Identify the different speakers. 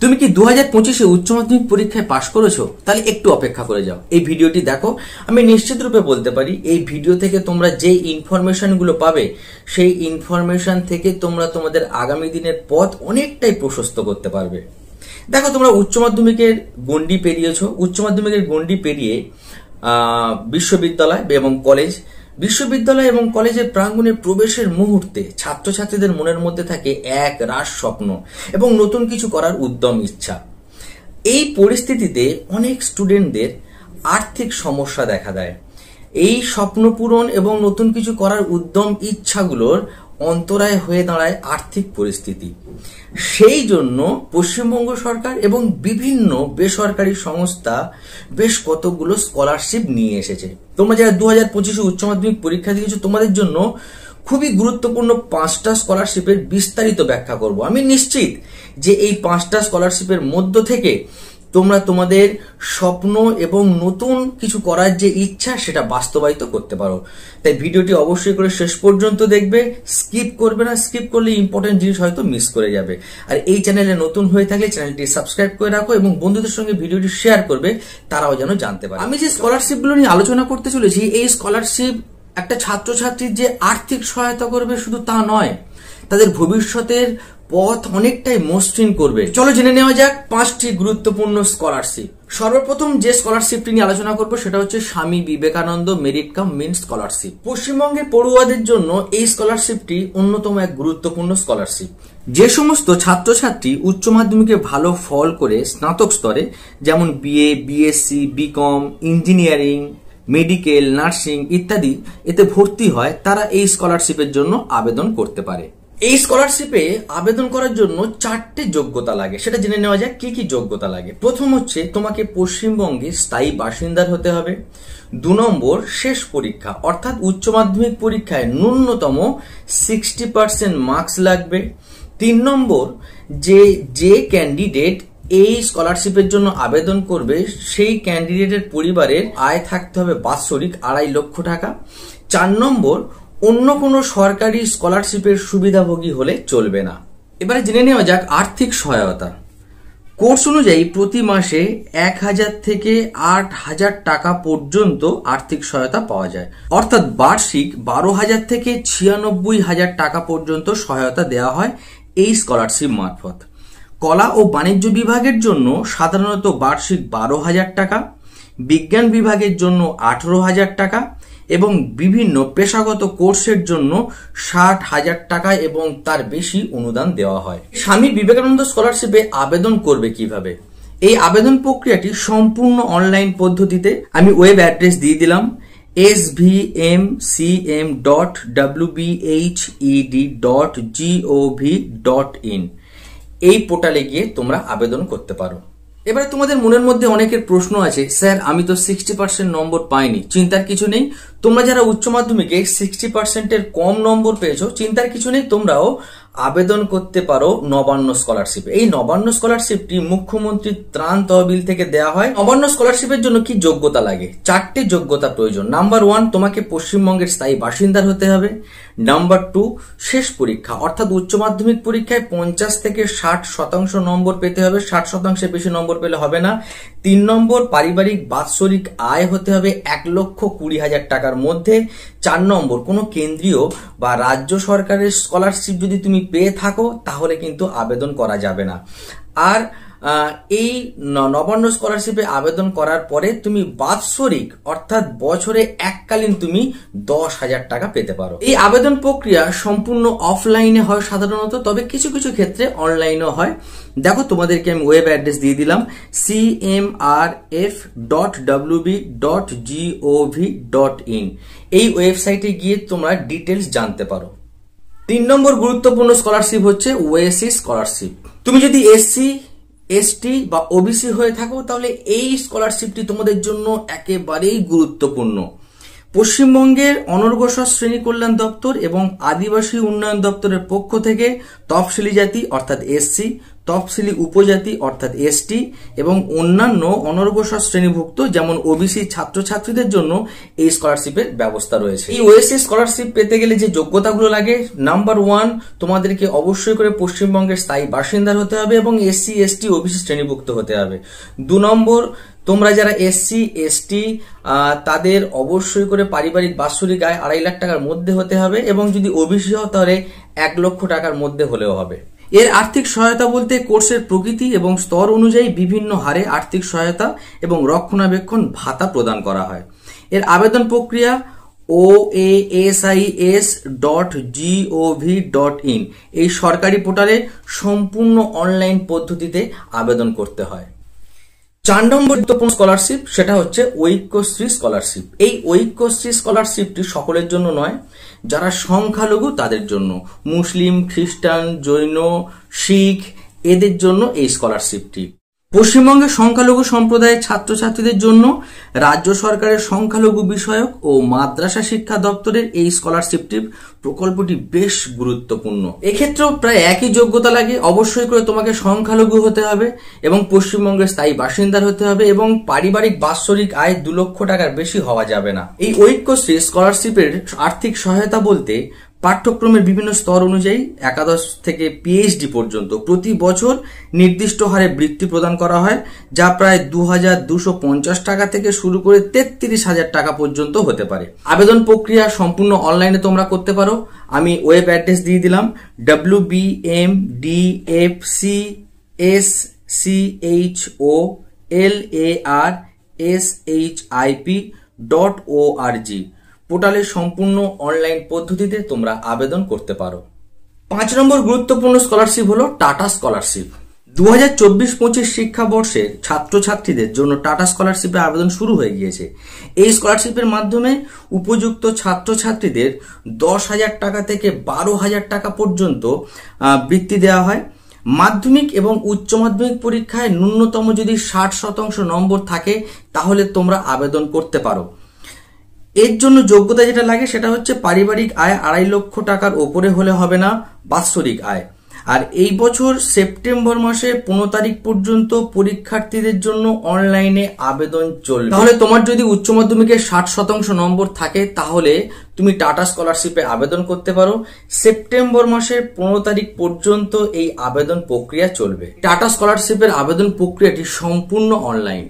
Speaker 1: তুমি কি 2025-এ উচ্চ মাধ্যমিক পরীক্ষায় পাশ করেছো? তাহলে একটু অপেক্ষা করে যাও, এই ভিডিওটি দেখো। আমি নিশ্চিত রূপে বলতে পারি এই ভিডিও থেকে তোমরা যে ইনফরমেশন গুলো পাবে সেই ইনফরমেশন থেকে তোমরা তোমাদের আগামী দিনের পথ অনেকটাই প্রশস্ত করতে পারবে। দেখো, তোমরা উচ্চ মাধ্যমিকের গণ্ডি পেরিয়েছো, উচ্চ মাধ্যমিকের গণ্ডি পেরিয়ে বিশ্ববিদ্যালয় এবং কলেজ, বিশ্ববিদ্যালয় এবং কলেজের প্রাঙ্গণে প্রবেশের মুহূর্তে ছাত্রছাত্রীদের মনের মধ্যে থাকে এক রাশ স্বপ্ন এবং নতুন কিছু করার উদ্যম ইচ্ছা। এই পরিস্থিতিতে অনেক স্টুডেন্টদের আর্থিক সমস্যা দেখা দেয়। এই স্বপ্ন পূরণ এবং নতুন কিছু করার উদ্যম ইচ্ছাগুলোর অন্তরায় হয়ে দাঁড়ায় আর্থিক পরিস্থিতি। সেই জন্য পশ্চিমবঙ্গ সরকার এবং বিভিন্ন বেসরকারি সংস্থা বেশ কতগুলো স্কলারশিপ নিয়ে এসেছে। তোমরা যারা 2025-এ উচ্চ মাধ্যমিক পরীক্ষা দিয়েছো, তোমাদের জন্য খুবই গুরুত্বপূর্ণ 5টা স্কলারশিপের বিস্তারিত ব্যাখ্যা করব। আমি নিশ্চিত যে এই 5টা স্কলারশিপের মধ্য থেকে তোমরা তোমাদের স্বপ্ন এবং নতুন কিছু করার যে ইচ্ছা সেটা বাস্তবায়িত করতে পারো। তাই ভিডিওটি অবশ্যই করে শেষ পর্যন্ত দেখবে, স্কিপ করবে না। স্কিপ করলে ইম্পর্টেন্ট জিনিস হয়তো মিস করে যাবে। আর এই চ্যানেলে নতুন হয়ে থাকলে চ্যানেলটি সাবস্ক্রাইব করে রাখো এবং বন্ধুদের সঙ্গে ভিডিওটি শেয়ার করবে, তারাও যেন জানতে পারে। আমি যে স্কলারশিপগুলো নিয়ে আলোচনা করতে চলেছি, এই স্কলারশিপ একটা ছাত্রছাত্রীর যে আর্থিক সহায়তা করবে শুধু তা নয়, তাদের ভবিষ্যতের পথ অনেকটাই মসৃণ করবে। চলো জেনে নেওয়া যাক 5টি গুরুত্বপূর্ণ স্কলারশিপ। সর্বপ্রথম যে স্কলারশিপটি নিয়ে আলোচনা করবো সেটা হচ্ছে Swami Vivekananda merit cum means scholarship. পশ্চিমবঙ্গের পড়ুয়াদের জন্য এই স্কলারশিপটি অন্যতম এক গুরুত্বপূর্ণ স্কলারশিপ। যে সমস্ত ছাত্রছাত্রী উচ্চ মাধ্যমিকে ভালো ফল করে স্নাতক স্তরে, যেমন BA, BSc, BCom, engineering, medical, nursing ইত্যাদি এতে ভর্তি হয়, তারা এই স্কলারশিপের জন্য আবেদন করতে পারে। এই স্কলারশিপে আবেদন করার জন্য 4টে যোগ্যতা লাগে, সেটা জেনে নেওয়া যাক কি কি যোগ্যতা লাগে। প্রথম হচ্ছে তোমাকে পশ্চিমবঙ্গের স্থায়ী বাসিন্দার হতে হবে। 2 নম্বর শেষ পরীক্ষা, অর্থাৎ উচ্চ মাধ্যমিক পরীক্ষায় ন্যূনতম 60% মার্কস লাগবে। 3 নম্বর যে ক্যান্ডিডেট এই স্কলারশিপের জন্য আবেদন করবে সেই ক্যান্ডিডেটের পরিবারের আয় থাকতে হবে বাৎসরিক 2.5 লক্ষ টাকা। 4 নম্বর অন্য কোনো সরকারি স্কলারশিপের সুবিধাভোগী হলে চলবে না। এবারে জেনে নেওয়া যাক আর্থিক সহায়তা। কোর্স অনুযায়ী প্রতি মাসে 1000 থেকে 8000 টাকা পর্যন্ত আর্থিক সহায়তা পাওয়া যায়, অর্থাৎ বার্ষিক 12,000 থেকে 96,000 টাকা পর্যন্ত সহায়তা দেওয়া হয় এই স্কলারশিপ মারফত। কলা ও বাণিজ্য বিভাগের জন্য সাধারণত বার্ষিক 12,000 টাকা, বিজ্ঞান বিভাগের জন্য 18,000 টাকা এবং বিভিন্ন পেশাগত কোর্সের জন্য 60,000 টাকা এবং তার বেশি অনুদান দেওয়া হয়। স্বামী বিবেকানন্দ স্কলারশিপে আবেদন করবে কিভাবে? এই আবেদন প্রক্রিয়াটি সম্পূর্ণ অনলাইন পদ্ধতিতে। আমি ওয়েব অ্যাড্রেস দিয়ে দিলাম svmcm.wbhed.gov.in। এই পোর্টালে গিয়ে তোমরা আবেদন করতে পারো। এবারে তোমাদের মনের মধ্যে অনেকের প্রশ্ন আছে, স্যার আমি তো 60% নম্বর পাইনি। চিন্তার কিছু নেই, তোমরা যারা উচ্চ মাধ্যমিকে 60%-এর কম নম্বর পেয়েছো, চিন্তার কিছু নেই, তোমরাও আবেদন করতে পারো নবান্ন স্কলারশিপ। এই নবান্ন স্কলারশিপটি মুখ্যমন্ত্রী ত্রাণ তহবিল থেকে দেওয়া হয়। নবান্ন স্কলারশিপের জন্য কি যোগ্যতা লাগে? 4টে যোগ্যতা প্রয়োজন। নাম্বার 1, তোমাকে পশ্চিমবঙ্গের স্থায়ী বাসিন্দার হতে হবে। নাম্বার 2, শেষ পরীক্ষা, অর্থাৎ উচ্চ মাধ্যমিক পরীক্ষায় 50 থেকে 60% নম্বর পেতে হবে, 60%-এর বেশি নম্বর পেলে হবে না। 3 নম্বর, পারিবারিক বাৎসরিক আয় হতে হবে 1,20,000 টাকার মধ্যে। 4 নম্বর, কোনো কেন্দ্রীয় বা রাজ্য সরকারের স্কলারশিপ যদি তুমি পেয়ে থাকো তাহলে কিন্তু আবেদন করা যাবে না। আর এই নবান্ন স্কলারশিপে আবেদন করার পরে তুমি বাৎসরিক অর্থাৎ বছরে এককালীন তুমি 10,000 টাকা পেতে পারো। এই আবেদন প্রক্রিয়া সম্পূর্ণ অফলাইনে হয় সাধারণত, তবে কিছু কিছু ক্ষেত্রে অনলাইনেও হয়। দেখো, তোমাদেরকে আমি ওয়েব অ্যাড্রেস দিয়ে দিলাম cmrf.wb.gov.in। এই ওয়েবসাইটে গিয়ে তোমরা ডিটেলস জানতে পারো। 3 নম্বর গুরুত্বপূর্ণ স্কলারশিপ হচ্ছে ওএসসি স্কলারশিপ। তুমি যদি এসসি, এসটি বা ওবিসি হয়ে থাকো তাহলে এই স্কলারশিপটি তোমাদের জন্য একেবারেই গুরুত্বপূর্ণ। পশ্চিমবঙ্গের অনগ্রসর শ্রেণী কল্যাণ দপ্তর এবং আদিবাসী উন্নয়ন দপ্তরের পক্ষ থেকে তফসিলি জাতি অর্থাৎ এসসি, তফসিলি উপজাতি অর্থাৎ এসটি এবং অন্যান্য অনগ্রসর শ্রেণীভুক্ত যেমন ওবিসি ছাত্রছাত্রীদের জন্য এই স্কলারশিপের ব্যবস্থা রয়েছে। এই ওএসসি স্কলারশিপ পেতে গেলে যে যোগ্যতাগুলো লাগে, নাম্বার 1, তোমাদেরকে অবশ্যই করে পশ্চিমবঙ্গের স্থায়ী বাসিন্দার হতে হবে এবং এসসি এসটি ওবিসি শ্রেণীভুক্ত হতে হবে। 2 নম্বর, তোমরা যারা এসসি এসটি তাদের অবশ্যই করে পারিবারিক বাৎসরিক আয় 2.5 লাখ টাকার মধ্যে হতে হবে এবং যদি ওবিসি হও তাহলে 1 লক্ষ টাকার মধ্যে হলেও হবে। এর আর্থিক সহায়তা বলতে কোর্সের প্রকৃতি এবং স্তর অনুযায়ী বিভিন্ন হারে আর্থিক সহায়তা এবং রক্ষণাবেক্ষণ ভাতা প্রদান করা হয়। এর আবেদন প্রক্রিয়া oasis.gov.in এই সরকারি পোর্টালে সম্পূর্ণ অনলাইন পদ্ধতিতে আবেদন করতে হয়। 4 নম্বর গুরুত্বপূর্ণ স্কলারশিপ সেটা হচ্ছে ঐক্যশ্রী স্কলারশিপ। এই ঐক্যশ্রী স্কলারশিপটি সকলের জন্য নয়, যারা সংখ্যালঘু তাদের জন্য, মুসলিম, খ্রিস্টান, জৈন, শিখ এদের জন্য এই স্কলারশিপটি। পশ্চিমবঙ্গের সংখ্যালঘু সম্প্রদায়ের ছাত্রছাত্রীদের জন্য রাজ্য সরকারের সংখ্যালঘু বিষয়ক ও মাদ্রাসা শিক্ষা দপ্তরের এই স্কলারশিপটি প্রকল্পটি বেশ গুরুত্বপূর্ণ। এক্ষেত্রেও প্রায় একই যোগ্যতা লাগে, অবশ্যই করে তোমাকে সংখ্যালঘু হতে হবে এবং পশ্চিমবঙ্গের স্থায়ী বাসিন্দার হতে হবে এবং পারিবারিক বাৎসরিক আয় 2 লক্ষ টাকার বেশি হওয়া যাবে না। এই ঐক্যশ্রী স্কলারশিপের আর্থিক সহায়তা বলতে পাঠ্যক্রমের বিভিন্ন স্তর অনুযায়ী একাদশ থেকে পিএইচডি পর্যন্ত প্রতি বছর নির্দিষ্ট হারে বৃত্তি প্রদান করা হয়, যা প্রায় 2250 টাকা থেকে শুরু করে 33,000 টাকা পর্যন্ত হতে পারে। আবেদন প্রক্রিয়া সম্পূর্ণ অনলাইনে তোমরা করতে পারো। আমি ওয়েব অ্যাড্রেস দিয়ে দিলাম wbmdfcholaRship.org পোর্টালে সম্পূর্ণ অনলাইন পদ্ধতিতে তোমরা আবেদন করতে পারো। 5 নম্বর গুরুত্বপূর্ণ স্কলারশিপ হলো টাটা স্কলারশিপ। 2024-25 শিক্ষাবর্ষের ছাত্রছাত্রীদের জন্য টাটা স্কলারশিপে আবেদন শুরু হয়ে গিয়েছে। এই স্কলারশিপের মাধ্যমে উপযুক্ত ছাত্রছাত্রীদের 10,000 টাকা থেকে 12,000 টাকা পর্যন্ত বৃত্তি দেওয়া হয়। মাধ্যমিক এবং উচ্চ মাধ্যমিক পরীক্ষায় ন্যূনতম যদি 60% নম্বর থাকে তাহলে তোমরা আবেদন করতে পারো। এর জন্য যোগ্যতা যেটা লাগে সেটা হচ্ছে পারিবারিক আয় 2.5 লক্ষ টাকার ওপরে হলে হবে না বাৎসরিক আয়। আর এই বছর সেপ্টেম্বর মাসে 15 তারিখ পর্যন্ত পরীক্ষার্থীদের জন্য অনলাইনে আবেদন চলবে। তাহলে তোমার যদি উচ্চ মাধ্যমিকে 60% নম্বর থাকে তাহলে তুমি টাটা স্কলারশিপে আবেদন করতে পারো। সেপ্টেম্বর মাসের 15 তারিখ পর্যন্ত এই আবেদন প্রক্রিয়া চলবে। টাটা স্কলারশিপের আবেদন প্রক্রিয়াটি সম্পূর্ণ অনলাইন।